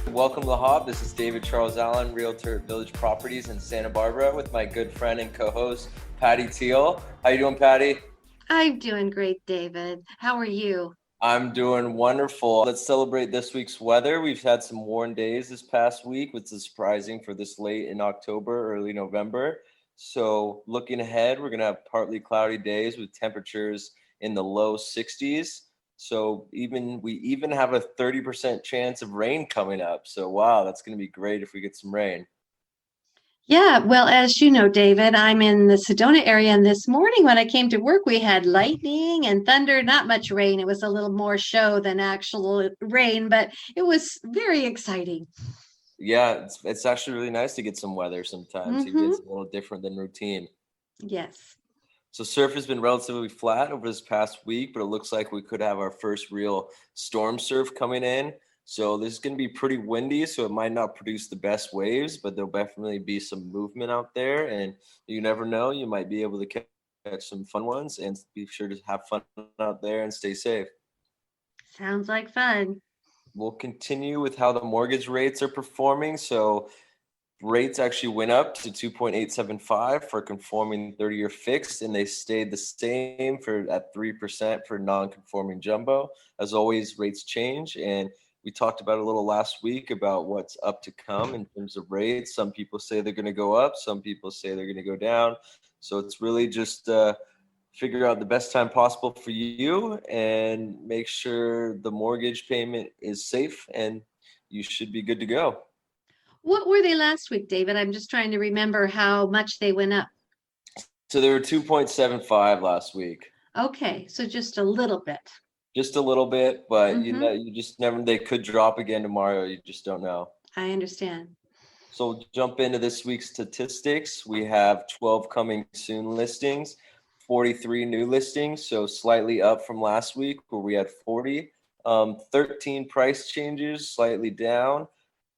Welcome to The Hub. This is David Charles Allen, Realtor at Village Properties in Santa Barbara with my good friend and co-host, Patty Teal. How you doing, Patty? I'm doing great, David. How are you? I'm doing wonderful. Let's celebrate this week's weather. We've had some warm days this past week, which is surprising for this late in October, early November. So looking ahead, we're going to have partly cloudy days with temperatures in the low 60s. So we even have a 30% chance of rain coming up. So wow, that's going to be great if we get some rain. Yeah, well, as you know, David, I'm in the Sedona area, and this morning when I came to work, we had lightning and thunder, not much rain. It was a little more show than actual rain, but it was very exciting. Yeah, it's actually really nice to get some weather sometimes. Even Mm-hmm. it's a little different than routine. Yes. So surf has been relatively flat over this past week, but it looks like we could have our first real storm surf coming in. So this is going to be pretty windy, so it might not produce the best waves, but there'll definitely be some movement out there. And you never know, you might be able to catch some fun ones, and be sure to have fun out there and stay safe. Sounds like fun. We'll continue with how the mortgage rates are performing. So rates actually went up to 2.875 for conforming 30-year fixed, and they stayed the same for at 3% for non-conforming jumbo. As always, rates change, and we talked about a little last week about what's up to come in terms of rates. Some people say they're going to go up, some people say they're going to go down. So it's really just figure out the best time possible for you and make sure the mortgage payment is safe, and you should be good to go. What were they last week, David? I'm just trying to remember how much they went up. So they were 2.75 last week. Okay, so just a little bit. Just a little bit, but you know, Mm-hmm. you just never, they could drop again tomorrow. You just don't know. I understand. So we'll jump into this week's statistics. We have 12 coming soon listings, 43 new listings, so slightly up from last week where we had 40. 13 price changes, slightly down.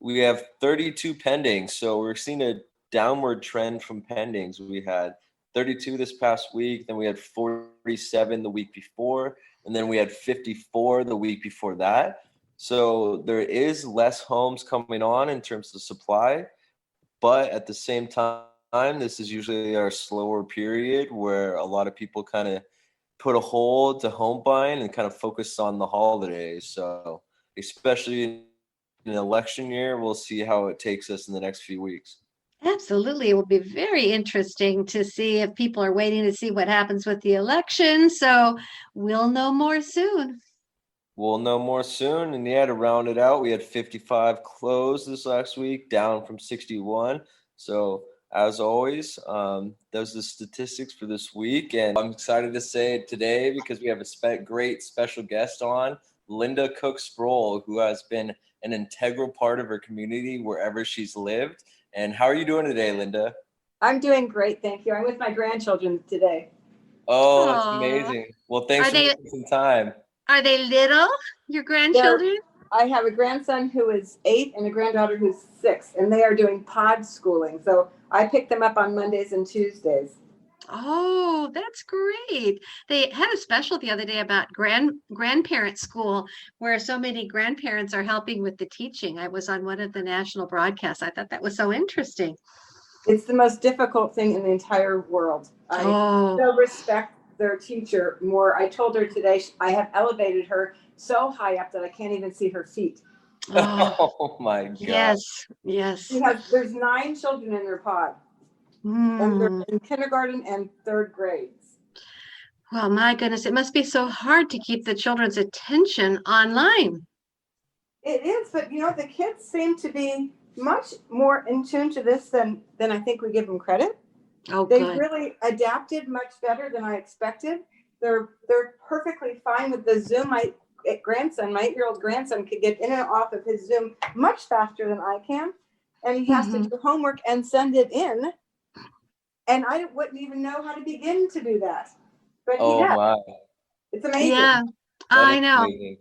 We have 32 pendings, so we're seeing a downward trend from pendings. We had 32 this past week, then we had 47 the week before, and then we had 54 the week before that. So there is less homes coming on in terms of supply, but at the same time, this is usually our slower period where a lot of people kind of put a hold to home buying and kind of focus on the holidays. So especially in an election year, we'll see how it takes us in the next few weeks. Absolutely. It will be very interesting to see if people are waiting to see what happens with the election. So we'll know more soon. We'll know more soon. And yeah, to round it out, we had 55 closed this last week, down from 61. So as always, those are the statistics for this week. And I'm excited to say it today because we have a great special guest on, Linda Cook Sproul, who has been an integral part of her community wherever she's lived. And how are you doing today, Linda? I'm doing great, thank you. I'm with my grandchildren today. Oh, that's Oh, amazing. Well, thanks are for they making some time. are they little, your They're, grandchildren? I have a grandson who is 8 and a granddaughter who's 6, and they are doing pod schooling. So I pick them up on Mondays and Tuesdays. Oh, that's great. They had a special the other day about grandparent school where so many grandparents are helping with the teaching. I was on one of the national broadcasts. I thought that was so interesting. It's the most difficult thing in the entire world. I Oh, so respect their teacher more. I told her today I have elevated her so high up that I can't even see her feet. oh, Oh my God. yes, yes. There's 9 children in their pod, and they're Hmm. in kindergarten and 3rd grades. Well, my goodness, it must be so hard to keep the children's attention online. It is, but the kids seem to be much more in tune to this than I think we give them credit. Oh, They've good. really adapted much better than I expected. They're perfectly fine with the Zoom. My 8-year-old grandson, could get in and off of his Zoom much faster than I can, and he has to Hmm. do homework and send it in. And I wouldn't even know how to begin to do that, but he Oh does. my. It's Yeah, amazing. That is I know. amazing.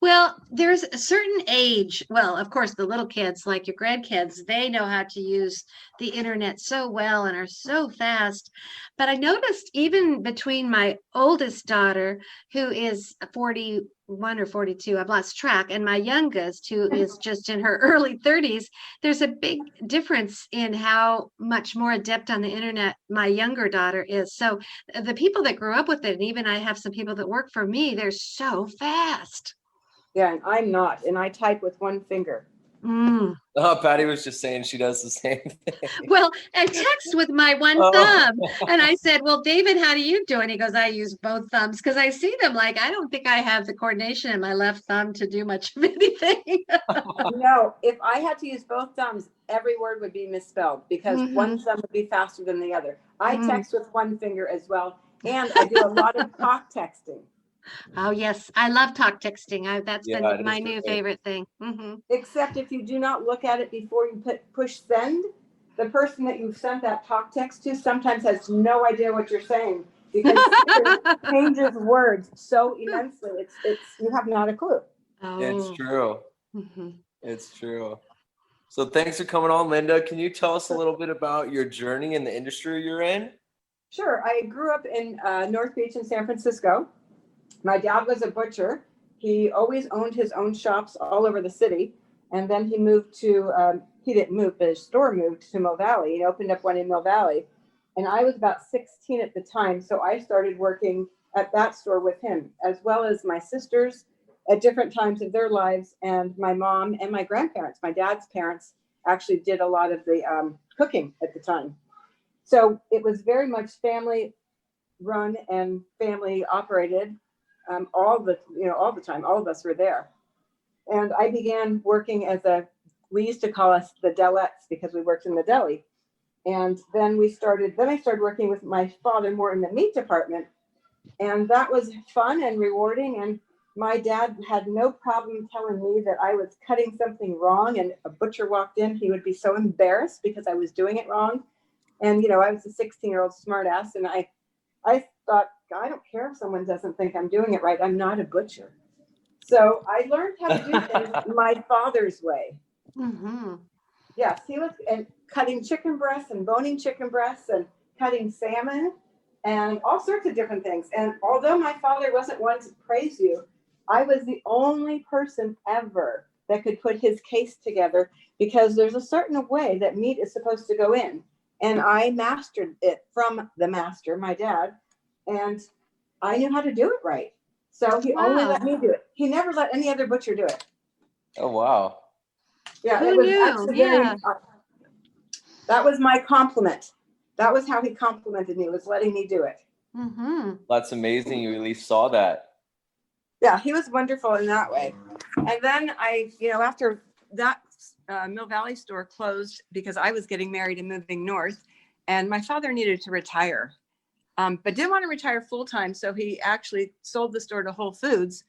Well, there's a certain age. Well, of course, the little kids, like your grandkids, they know how to use the internet so well and are so fast. But I noticed even between my oldest daughter, who is 41 41 or 42. I've lost track. And my youngest, who is just in her early 30s, there's a big difference in how much more adept on the internet my younger daughter is. So the people that grew up with it, and even I have some people that work for me, they're so fast. Yeah, and I'm not, and I type with one finger. Mm. Oh, Patty was just saying she does the same thing. Well, I text with my one thumb, and I said, well, David, how do you do? And he goes, I use both thumbs, because I see them like, I don't think I have the coordination in my left thumb to do much of anything. No, if I had to use both thumbs, every word would be misspelled because one thumb would be faster than the other. I text with one finger as well, and I do a lot of talk texting. Oh, yes. I love talk texting. That's Yeah, been it my is new great. favorite thing. Except if you do not look at it before you push send, the person that you've sent that talk text to sometimes has no idea what you're saying because it changes words so immensely. It's you have not a clue. It's Oh. true. It's true. So thanks for coming on, Linda. Can you tell us a little bit about your journey in the industry you're in? Sure. I grew up in North Beach in San Francisco. My dad was a butcher. He always owned his own shops all over the city. And then he moved to, he didn't move, but his store moved to Mill Valley. He opened up one in Mill Valley. And I was about 16 at the time. So I started working at that store with him, as well as my sisters at different times of their lives. And my mom and my grandparents, my dad's parents, actually did a lot of the cooking at the time. So it was very much family run and family operated. All the time, all of us were there. And I began working we used to call us the Delettes because we worked in the deli. And then I started working with my father more in the meat department. And that was fun and rewarding. And my dad had no problem telling me that I was cutting something wrong. And a butcher walked in, he would be so embarrassed because I was doing it wrong. And, I was a 16-year-old smartass. And I thought, I don't care if someone doesn't think I'm doing it right. I'm not a butcher. So I learned how to do things my father's way. Yes, he was cutting chicken breasts and boning chicken breasts and cutting salmon and all sorts of different things. And although my father wasn't one to praise you, I was the only person ever that could put his case together because there's a certain way that meat is supposed to go in. And I mastered it from the master, my dad. And I knew how to do it right. So he only let me do it. He never let any other butcher do it. Oh, wow. Yeah, Who it was knew? actually Yeah. that was my compliment. That was how he complimented me, was letting me do it. That's amazing. You at least saw that. Yeah, he was wonderful in that way. And then after that Mill Valley store closed because I was getting married and moving north, and my father needed to retire. But didn't want to retire full time. So he actually sold the store to Whole Foods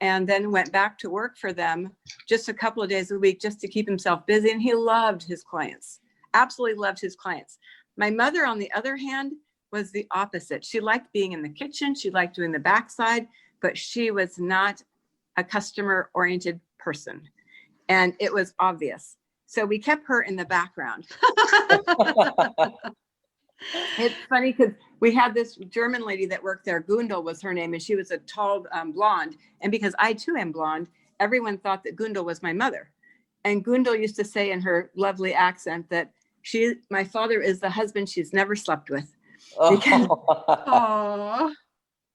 and then went back to work for them just a couple of days a week just to keep himself busy. And he loved his clients, absolutely loved his clients. My mother, on the other hand, was the opposite. She liked being in the kitchen. She liked doing the backside, but she was not a customer oriented person. And it was obvious. So we kept her in the background. It's funny because we had this German lady that worked there. Gundel was her name, and she was a tall blonde. And because I too am blonde, everyone thought that Gundel was my mother. And Gundel used to say in her lovely accent that my father is the husband she's never slept with. Because,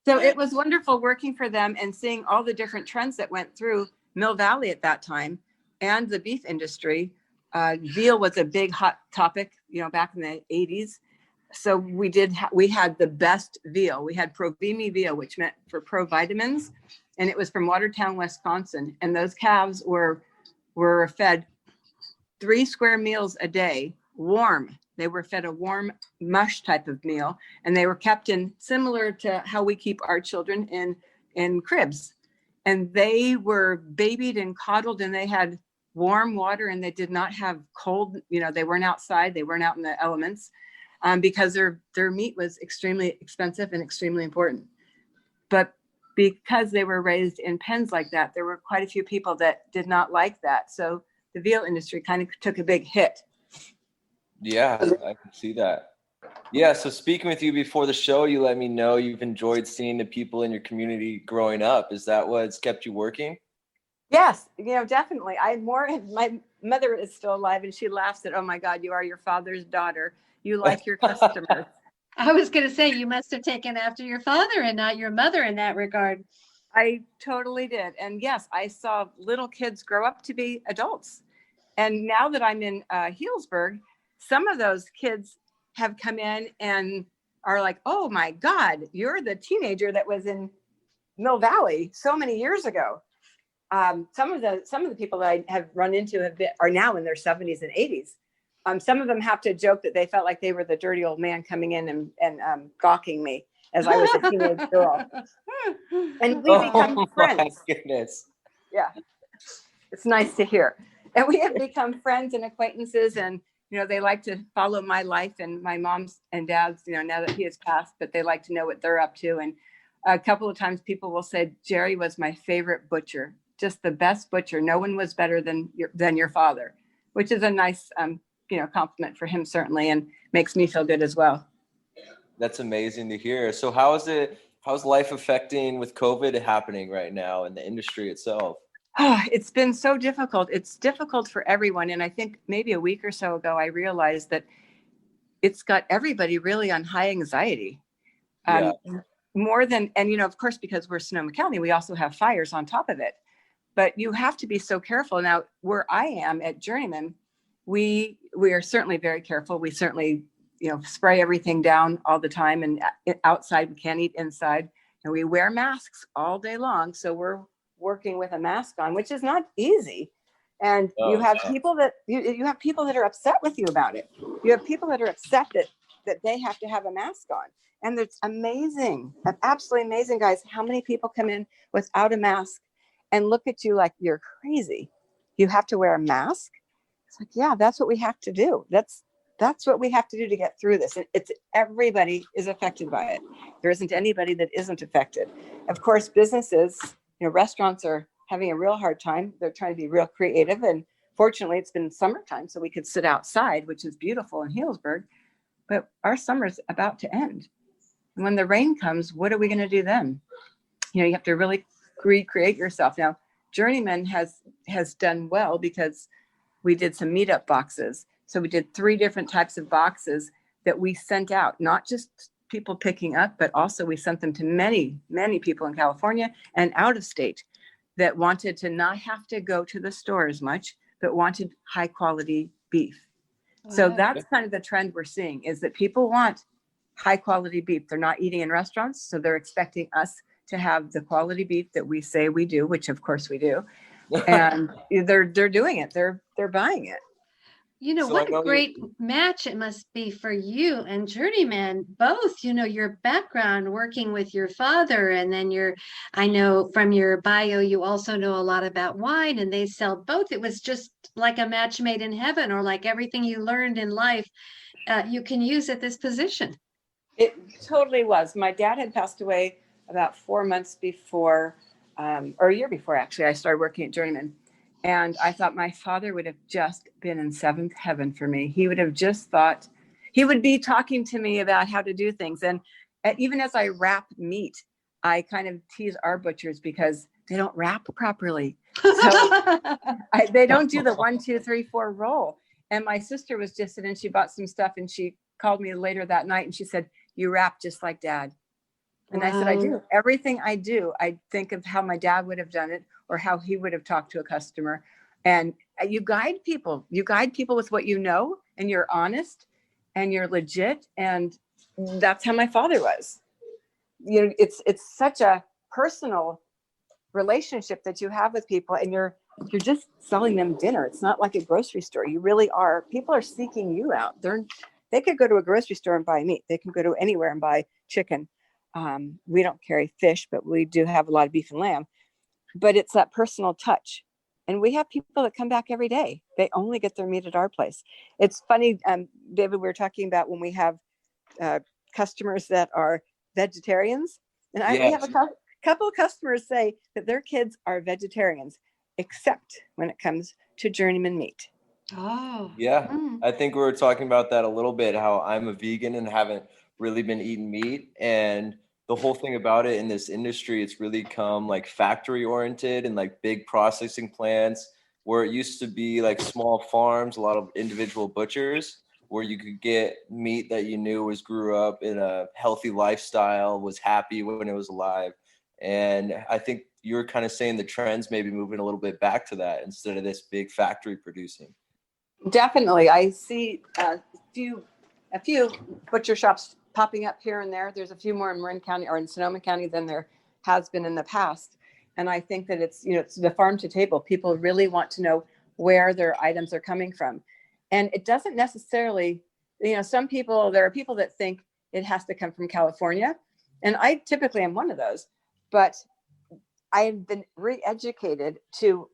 so it was wonderful working for them and seeing all the different trends that went through Mill Valley at that time and the beef industry. Veal was a big hot topic, back in the 80s. So we had the best veal. We had Provimi veal, which meant for provitamins, and it was from Watertown, Wisconsin. And those calves were fed 3 square meals a day, warm. They were fed a warm mush type of meal, and they were kept in similar to how we keep our children in cribs. And they were babied and coddled, and they had warm water, and they did not have cold. They weren't outside. They weren't out in the elements. Because their meat was extremely expensive and extremely important. But because they were raised in pens like that, there were quite a few people that did not like that. So the veal industry kind of took a big hit. Yeah, I can see that. Yeah, so speaking with you before the show, you let me know you've enjoyed seeing the people in your community growing up. Is that what's kept you working? Yes, definitely. My mother is still alive and she laughs at, oh my God, you are your father's daughter. You like your customers. I was going to say, you must have taken after your father and not your mother in that regard. I totally did. And yes, I saw little kids grow up to be adults. And now that I'm in Healdsburg, some of those kids have come in and are like, oh my God, you're the teenager that was in Mill Valley so many years ago. Some of the people that I have run into are now in their 70s and 80s. Some of them have to joke that they felt like they were the dirty old man coming in and gawking me as I was a teenage girl. And we become friends. My goodness. Yeah, it's nice to hear. And we have become friends and acquaintances, and they like to follow my life and my mom's and dad's, now that he has passed, but they like to know what they're up to. And a couple of times people will say, Jerry was my favorite butcher, just the best butcher. No one was better than your father, which is a nice, compliment for him, certainly, and makes me feel good as well. That's amazing to hear. So how's life affecting with COVID happening right now in the industry itself? It's been so difficult. It's difficult for everyone. And I think maybe a week or so ago, I realized that it's got everybody really on high anxiety. More than, and of course, because we're Sonoma County, we also have fires on top of it. But you have to be so careful. Now, where I am at Journeyman, we are certainly very careful. We certainly, spray everything down all the time, and outside we can't eat inside, and we wear masks all day long. So we're working with a mask on, which is not easy. And you have people that you have people that are upset with you about it. You have people that are upset that they have to have a mask on. And it's amazing, absolutely amazing, guys, how many people come in without a mask and look at you like you're crazy. You have to wear a mask? It's like, yeah, that's what we have to do. That's what we have to do to get through this. It's everybody is affected by it. There isn't anybody that isn't affected. Of course, businesses, restaurants are having a real hard time. They're trying to be real creative. And fortunately, it's been summertime, so we could sit outside, which is beautiful in Healdsburg. But our summer's about to end. And when the rain comes, what are we going to do then? You have to really recreate yourself. Now, Journeyman has done well because we did some meetup boxes. So we did 3 different types of boxes that we sent out, not just people picking up, but also we sent them to many, many people in California and out of state that wanted to not have to go to the store as much, but wanted high quality beef. Wow. So that's kind of the trend we're seeing, is that people want high quality beef. They're not eating in restaurants, so they're expecting us to have the quality beef that we say we do, which of course we do. And they're doing it. They're buying it. So what a great match it must be for you and Journeyman, both, your background working with your father, and then I know from your bio, you also know a lot about wine, and they sell both. It was just like a match made in heaven, or like everything you learned in life, you can use at this position. It totally was. My dad had passed away about 4 months before, or a year before, actually, I started working at Journeyman. And I thought my father would have just been in 7th heaven for me. He would have just thought, he would be talking to me about how to do things. And even as I wrap meat, I kind of tease our butchers because they don't wrap properly. So they don't do the 1, 2, 3, 4 roll. And my sister was just in and she bought some stuff, and she called me later that night and she said, you wrap just like Dad. And wow. I said, I do. Everything I do, I think of how my dad would have done it, or how he would have talked to a customer. And you guide people. You guide people with what you know, and you're honest and you're legit. And that's how my father was. It's such a personal relationship that you have with people, and you're just selling them dinner. It's not like a grocery store. You really are. People are seeking you out. They could go to a grocery store and buy meat. They can go to anywhere and buy chicken. We don't carry fish, but we do have a lot of beef and lamb. But it's that personal touch. And we have people that come back every day. They only get their meat at our place. It's funny, David, we were talking about when we have customers that are vegetarians. And we have a couple of customers say that their kids are vegetarians, except when it comes to Journeyman meat. Oh. Yeah, Mm. I think we were talking about that a little bit, how I'm a vegan and haven't really been eating meat. And the whole thing about it in this industry, it's really come like factory oriented and like big processing plants where it used to be like small farms, a lot of individual butchers where you could get meat that you knew was grew up in a healthy lifestyle, was happy when it was alive. And I think you're kind of saying the trends maybe moving a little bit back to that instead of this big factory producing. Definitely. I see a few butcher shops popping up here and there. There's a few more in Marin County or in Sonoma County than there has been in the past. And I think that it's, it's the farm to table. People really want to know where their items are coming from. And it doesn't necessarily, there are people that think it has to come from California. And I typically am one of those, but I have been re-educated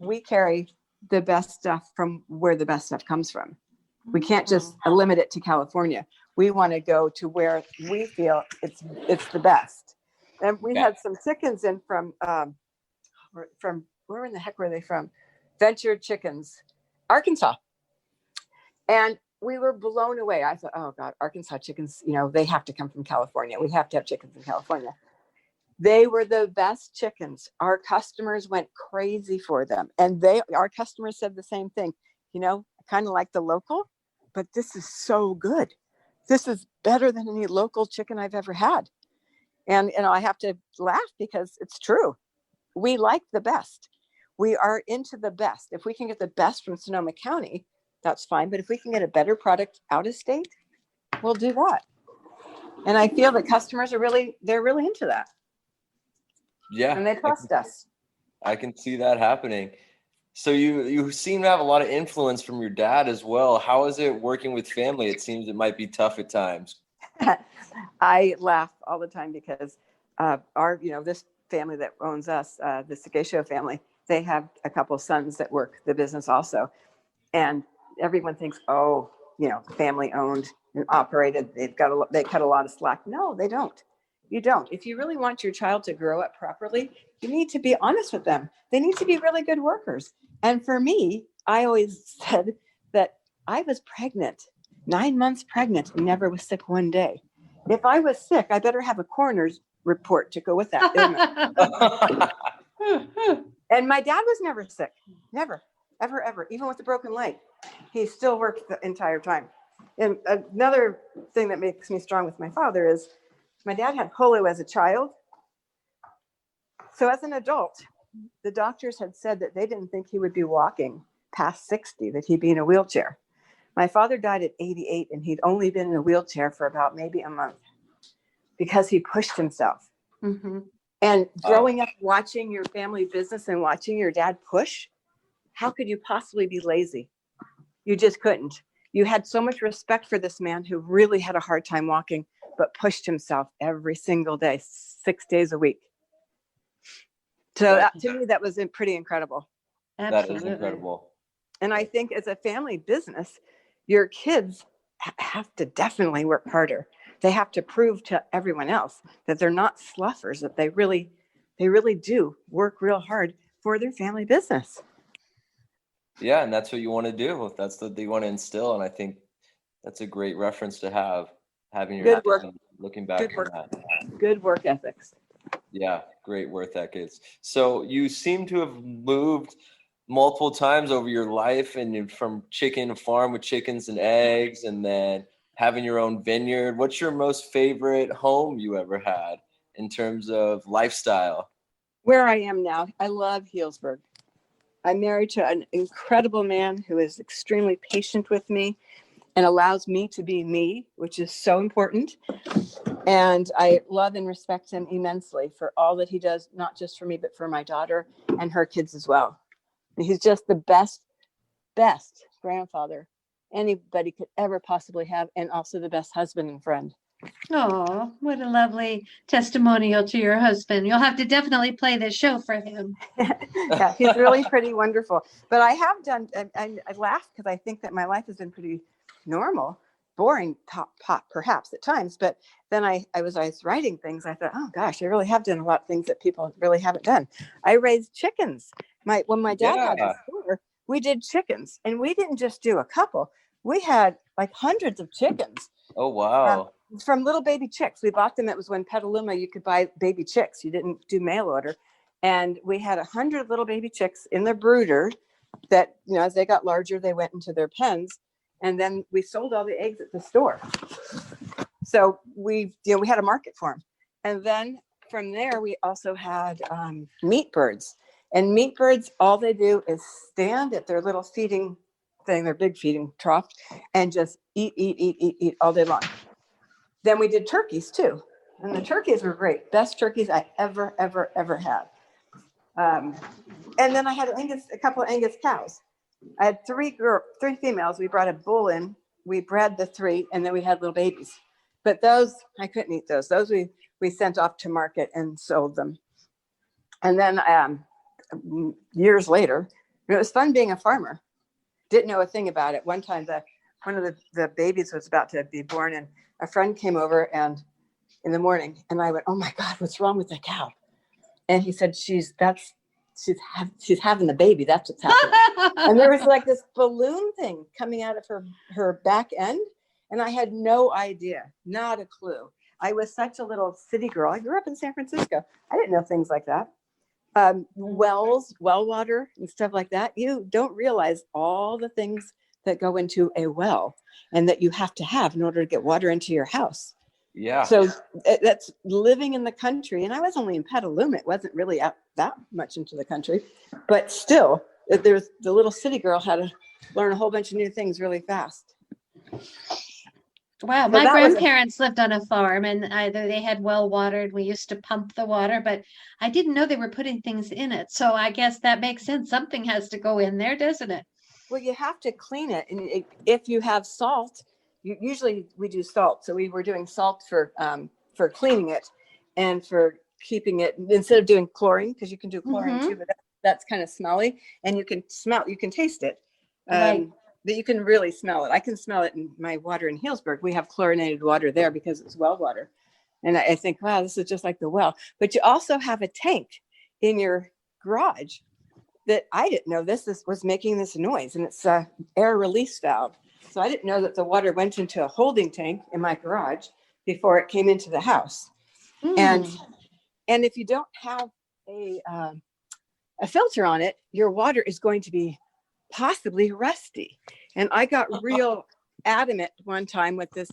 we carry the best stuff from where the best stuff comes from. We can't just limit it to California. We want to go to where we feel it's the best. And we had some chickens in from where in the heck were they from? Venture Chickens, Arkansas. And we were blown away. I thought, oh God, Arkansas chickens, they have to come from California. We have to have chickens in California. They were the best chickens. Our customers went crazy for them. And our customers said the same thing, kind of like the local, but this is so good. This is better than any local chicken I've ever had. And, I have to laugh because it's true. We like the best. We are into the best. If we can get the best from Sonoma County, that's fine. But if we can get a better product out of state, we'll do that. And I feel that customers they're really into that. Yeah. And they trust us. I can see that happening. So you seem to have a lot of influence from your dad as well. How is it working with family? It seems it might be tough at times. I laugh all the time because this family that owns us, the Segesho family, they have a couple of sons that work the business also. And everyone thinks, family owned and operated. They cut a lot of slack. No, they don't. You don't. If you really want your child to grow up properly, you need to be honest with them. They need to be really good workers. And for me, I always said that I was pregnant, 9 months pregnant, and never was sick one day. If I was sick, I better have a coroner's report to go with that. And my dad was never sick. Never, ever, ever. Even with a broken leg, he still worked the entire time. And another thing that makes me strong with my father is my dad had polio as a child. So as an adult, the doctors had said that they didn't think he would be walking past 60, that he'd be in a wheelchair. My father died at 88 and he'd only been in a wheelchair for about maybe a month because he pushed himself. Mm-hmm. And growing up watching your family business and watching your dad push, how could you possibly be lazy? You just couldn't. You had so much respect for this man who really had a hard time walking, but pushed himself every single day, 6 days a week. So to me, that was pretty incredible. Absolutely. That is incredible. And I think as a family business, your kids have to definitely work harder. They have to prove to everyone else that they're not sluffers, that they really do work real hard for their family business. Yeah, and that's what you want to do. That's what you want to instill. And I think that's a great reference to have, having your Good work. Looking back on that. Good work ethics. Yeah, great work ethics. So you seem to have moved multiple times over your life, and from chicken farm with chickens and eggs, and then having your own vineyard. What's your most favorite home you ever had in terms of lifestyle? Where I am now, I love Healdsburg. I'm married to an incredible man who is extremely patient with me and allows me to be me, which is so important. And I love and respect him immensely for all that he does, not just for me, but for my daughter and her kids as well. And he's just the best grandfather anybody could ever possibly have, and also the best husband and friend. Oh, what a lovely testimonial to your husband. You'll have to definitely play this show for him. Yeah, he's really pretty wonderful. But I have done, I laugh because I think that my life has been pretty normal, boring, perhaps at times. But then I was writing things. I thought, oh gosh, I really have done a lot of things that people really haven't done. I raised chickens. When my dad had the store, we did chickens, and we didn't just do a couple. We had like hundreds of chickens. Oh, wow. From little baby chicks. We bought them. It was when Petaluma, you could buy baby chicks. You didn't do mail order. And we had 100 little baby chicks in their brooder that, as they got larger, they went into their pens. And then we sold all the eggs at the store. So we had a market for them. And then from there, we also had meat birds. And meat birds, all they do is stand at their little feeding thing, their big feeding trough, and just eat all day long. Then we did turkeys too. And the turkeys were great. Best turkeys I ever had. And then I had a couple of Angus cows. I had three females. We brought a bull in. We bred the 3, and then we had little babies. But those, I couldn't eat those. Those we sent off to market and sold them. And then years later, it was fun being a farmer. Didn't know a thing about it. One time, one of the babies was about to be born, and a friend came over and in the morning, and I went, "Oh my God, what's wrong with the cow?" And he said, she's having the baby. That's what's happening. And there was like this balloon thing coming out of her back end. And I had no idea, not a clue. I was such a little city girl. I grew up in San Francisco. I didn't know things like that. Wells, well water and stuff like that. You don't realize all the things that go into a well and that you have to have in order to get water into your house. Yeah. So that's living in the country. And I was only in Petaluma. It wasn't really out that much into the country, but still the little city girl had to learn a whole bunch of new things really fast. Wow, my grandparents lived on a farm, and they had well watered. We used to pump the water, but I didn't know they were putting things in it. So I guess that makes sense. Something has to go in there, doesn't it? Well, you have to clean it. And if you have salt, usually we do salt. So we were doing salt for cleaning it and for keeping it, instead of doing chlorine, because you can do chlorine too, but that's kind of smelly, and you can taste it. Right. But you can really smell it. I can smell it in my water in Healdsburg. We have chlorinated water there because it's well water. And I think, wow, this is just like the well. But you also have a tank in your garage that I didn't know this was making this noise. And it's a air release valve. So I didn't know that the water went into a holding tank in my garage before it came into the house. And if you don't have a filter on it, your water is going to be possibly rusty. And I got real adamant one time with this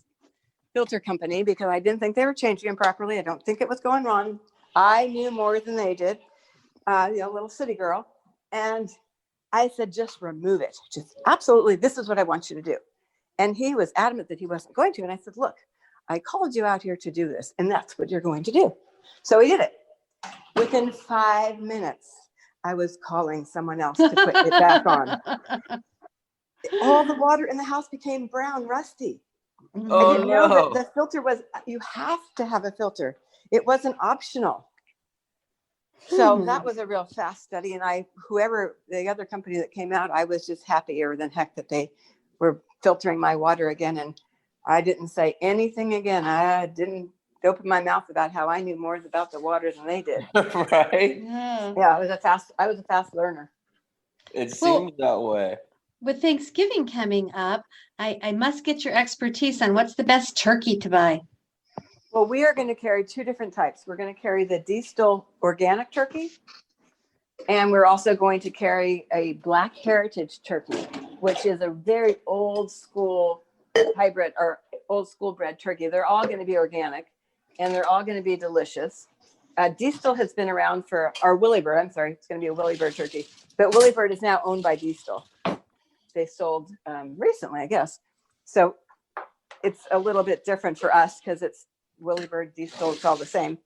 filter company because I didn't think they were changing them properly. I don't think it was going wrong. I knew more than they did, little city girl. And I said, just remove it. Just absolutely, this is what I want you to do. And he was adamant that he wasn't going to. And I said, look, I called you out here to do this, and that's what you're going to do. So he did it. Within 5 minutes, I was calling someone else to put it back on. All the water in the house became brown, rusty. Oh, I didn't know that the filter you have to have a filter. It wasn't optional. So that was a real fast study. And whoever the other company that came out, I was just happier than heck that they were filtering my water again. And I didn't say anything again. I didn't open my mouth about how I knew more about the water than they did. Right? Yeah, I was a fast learner. It seems that way. With Thanksgiving coming up, I must get your expertise on what's the best turkey to buy. Well, we are going to carry 2 different types. We're going to carry the Diestel organic turkey, and we're also going to carry a black heritage turkey, which is a very old school hybrid or old school bred turkey. They're all going to be organic, and they're all going to be delicious. Diestel has been around or Willibird, I'm sorry, it's going to be a Willibird turkey, but Willibird is now owned by Diestel. They sold recently, I guess. So it's a little bit different for us because it's Willibird, Diestel, it's all the same.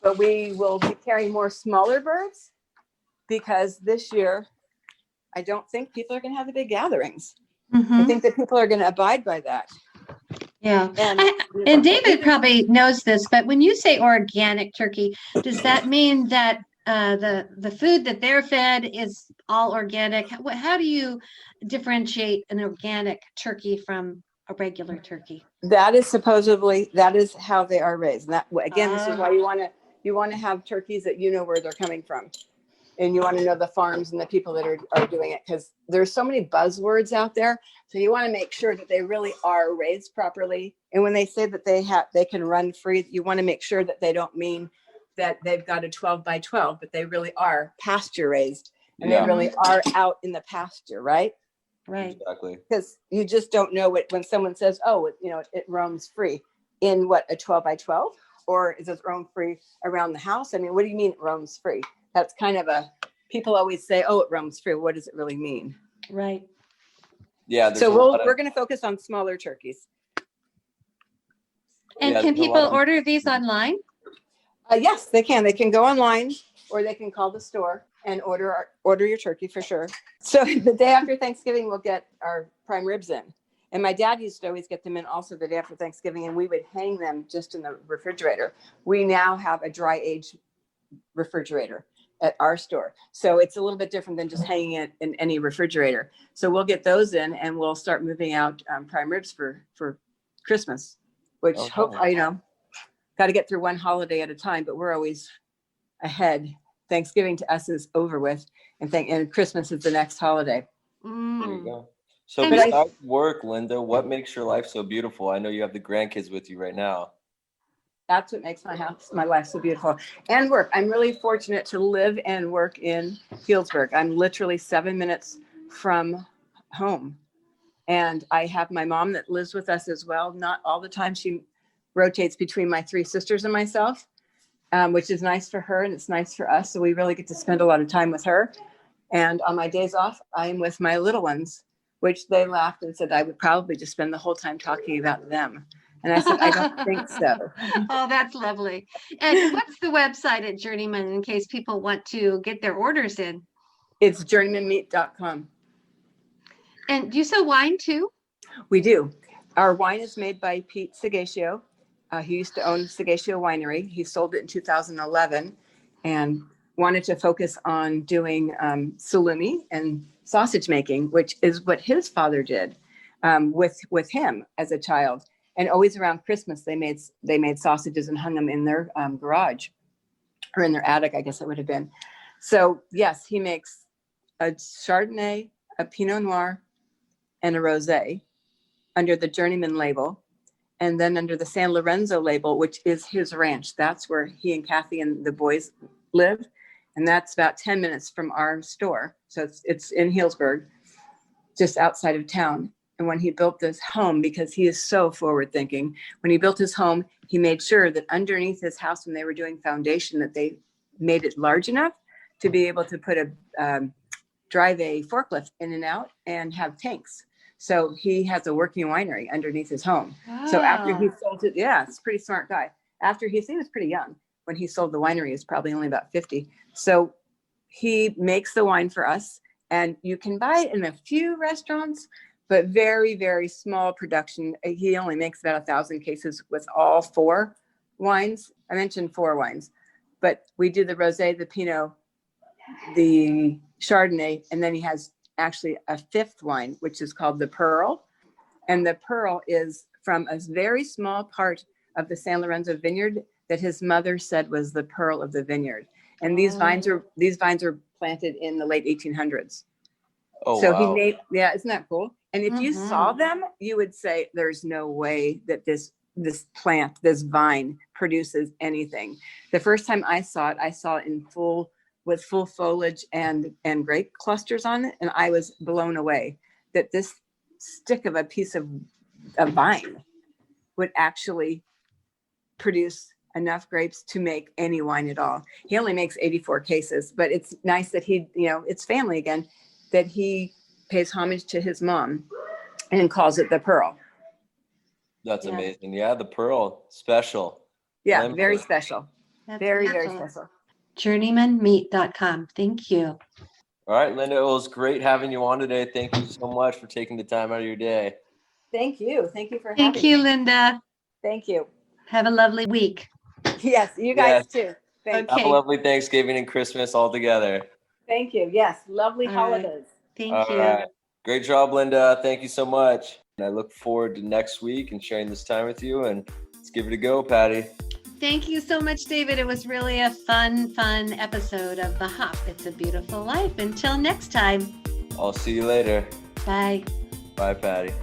But we will be carrying more smaller birds because this year, I don't think people are going to have the big gatherings. I think that people are going to abide by that. Yeah. And David probably knows this, but when you say organic turkey, does that mean that the food that they're fed is all organic? How do you differentiate an organic turkey from a regular turkey? That is how they are raised. And that, again, this is why you want to have turkeys that you know where they're coming from. and you want to know the farms and the people that are doing it, because there's so many buzzwords out there. So you want to make sure that they really are raised properly. And when they say that they can run free, you want to make sure that they don't mean that they've got a 12 by 12, but they really are pasture raised, and they really are out in the pasture, right? Right. Exactly. Because you just don't know when someone says, oh, it roams free in a 12 by 12, or is it roam free around the house? I mean, what do you mean it roams free? That's kind of people always say, oh, it roams free. What does it really mean? Right. Yeah. So we're going to focus on smaller turkeys. And can people order these online? Yes, they can. They can go online, or they can call the store and order your turkey for sure. So the day after Thanksgiving, we'll get our prime ribs in. And my dad used to always get them in also the day after Thanksgiving, and we would hang them just in the refrigerator. We now have a dry age refrigerator at our store. So it's a little bit different than just hanging it in any refrigerator. So we'll get those in, and we'll start moving out prime ribs for Christmas, which hopefully, got to get through one holiday at a time, but we're always ahead. Thanksgiving to us is over with, and Christmas is the next holiday. There you go. So besides work, Linda, what makes your life so beautiful? I know you have the grandkids with you right now. That's what makes my life so beautiful. And work. I'm really fortunate to live and work in Healdsburg. I'm literally 7 minutes from home. And I have my mom that lives with us as well. Not all the time. She rotates between my 3 sisters and myself, which is nice for her and it's nice for us. So we really get to spend a lot of time with her. And on my days off, I'm with my little ones, which they laughed and said I would probably just spend the whole time talking about them. And I said, I don't think so. Oh, that's lovely. And what's the website at Journeyman in case people want to get their orders in? It's journeymanmeat.com. And do you sell wine too? We do. Our wine is made by Pete Sagatio. He used to own Sagatio Winery. He sold it in 2011 and wanted to focus on doing salumi and sausage making, which is what his father did with him as a child. And always around Christmas, they made sausages and hung them in their garage or in their attic, I guess it would have been. So yes, he makes a Chardonnay, a Pinot Noir, and a Rosé under the Journeyman label. And then under the San Lorenzo label, which is his ranch. That's where he and Kathy and the boys live. And that's about 10 minutes from our store. So it's in Healdsburg, just outside of town. And when he built this home, because he is so forward thinking, when he built his home, he made sure that underneath his house, when they were doing foundation, that they made it large enough to be able to put drive a forklift in and out and have tanks. So he has a working winery underneath his home. Wow. So after he sold it, it's a pretty smart guy. After he was pretty young when he sold the winery, he was probably only about 50. So he makes the wine for us, and you can buy it in a few restaurants, but very, very small production. He only makes about 1,000 cases with all 4 wines. I mentioned 4 wines, but we do the Rosé, the Pinot, the Chardonnay, and then he has actually a 5th wine, which is called the Pearl. And the Pearl is from a very small part of the San Lorenzo vineyard that his mother said was the pearl of the vineyard. And these vines are planted in the late 1800s. Oh, so wow. He made, isn't that cool? And if you saw them, you would say, there's no way that this plant, this vine produces anything. The first time I saw it in with full foliage and grape clusters on it. And I was blown away that this stick of a piece of a vine would actually produce enough grapes to make any wine at all. He only makes 84 cases, but it's nice that it's family again, that he pays homage to his mom and calls it the Pearl. That's amazing. Yeah, the Pearl, special. Yeah, very special. That's very special. Journeymanmeat.com. Thank you. All right, Linda, it was great having you on today. Thank you so much for taking the time out of your day. Thank you. Thank you for having me. Thank you, Linda. Thank you. Have a lovely week. Yes, you guys too. Thank you. Have a lovely Thanksgiving and Christmas all together. Thank you. Yes, lovely holidays. Thank you. Right. Great job, Linda. Thank you so much. And I look forward to next week and sharing this time with you. And let's give it a go, Patty. Thank you so much, David. It was really a fun episode of The Hop. It's a Beautiful Life. Until next time. I'll see you later. Bye. Bye, Patty.